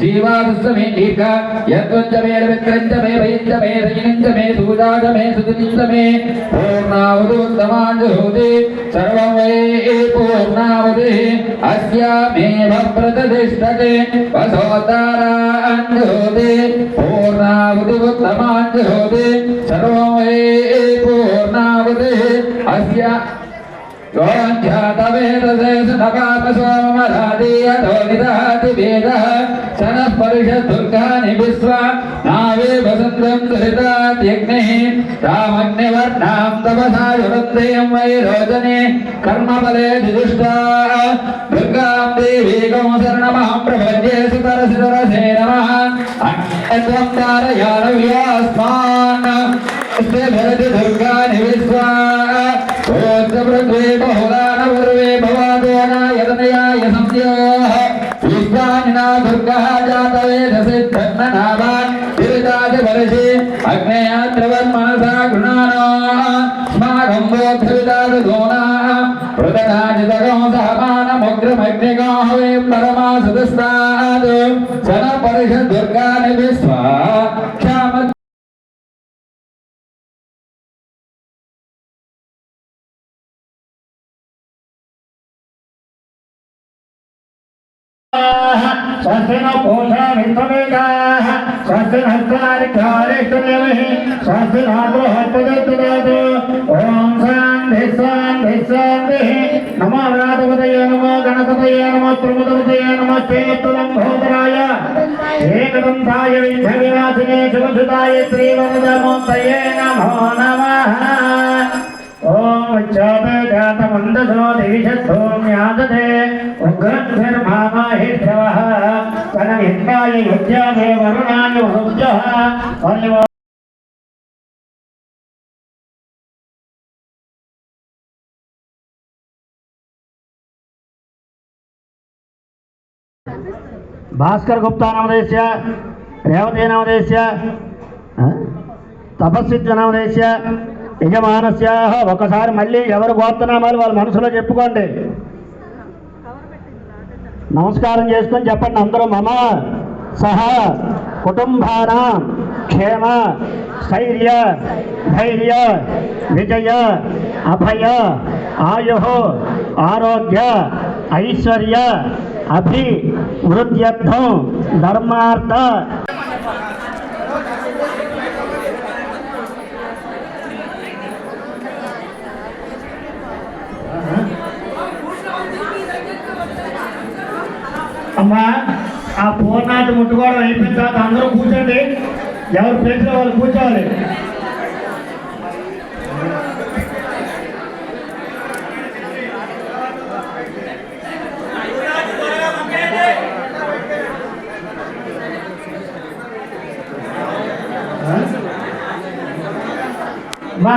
जीवादुष्ट मे दीर्घ यत्वंच मे रवित्रंच मे भयंच मे रजनिंच मे सूजाच मे सुदिंच मे पूर्णावधूत्तमाञ्जुहोति सर्वं वै पूर्णावधि अस्यामेव प्रतिष्ठते वसोताराञ्जुहोति पूर्णावधूत्तमाञ्जुहोति सर्वं वै पूर्णावधि अस्या सनः परिषदुर्गानि विश्वा नावे वसन्तं दुरितात्यग्निः रामग्निवर्णां तपसा युरन्तेयं वै रोचने कर्मफले जुजुष्टा दुर्गां देवीकं शरणमहं प्रपद्ये सुतरसितरसे नमः अन्यत्वं तारयानव्यास्मान् स्ते भरति दुर्गानि विश्वा ओत्सपृथ्वी बहुलानपूर्वे भवादोना यदनयाय संस्योः विश्वानिना दुर्गः जातवेदसिद्धन्ननाभान् तिरितादिवर्षे अग्नेयात्रवन्मनसा गृणानो स्माकं बोद्धविदादधूनाः पृथगाजितगं सहमानमुग्रमग्निगो हवे परमासुदस्तात् सनपरिषदुर्गानि विश्वा क्षाम स्वस्ति नो पूषा विश्ववेदाः स्वस्ति नस्तारिकारेष्टुल्यमहि स्वस्ति नागो हस्तदत्तदातु ओम शान्ति शान्ति शान्तिः नमो राधपतये नमो गणपतये नमो त्रिमुदपतये नमो चेतुलम्भोदराय एकदन्ताय विघ्नविनाशिने शुभसुताय श्रीवरदमूर्तये नमो नमः ओम जातमन्दसो दिविषद्धोम्यादते उग्रन्धर्मामाहिष्यवः कनविन्दाय युज्यामे वरुणाय वरुज्यः भास्कर गुप्ता नामधेयस्य रेवती नामधेयस्य तपस्विद्य नामधेयस्य యజమానస్యాహ ఒకసారి మళ్ళీ ఎవరు గోత్రనామాలు వాళ్ళ మనసులో చెప్పుకోండి నమస్కారం చేసుకొని చెప్పండి అందరూ మమ సహ కుటుంబానాం క్షేమ స్థైర్య ధైర్య విజయ అభయ ఆయు ఆరోగ్య ఐశ్వర్య అభివృద్ధ్యర్థం ధర్మార్థ అమ్మా ఆ పూర్ణాటి ముట్టుకోవడం అయిపోయిన తర్వాత అందరూ కూర్చోండి ఎవరు ప్లేస్లో వాళ్ళు కూర్చోవాలి అమ్మా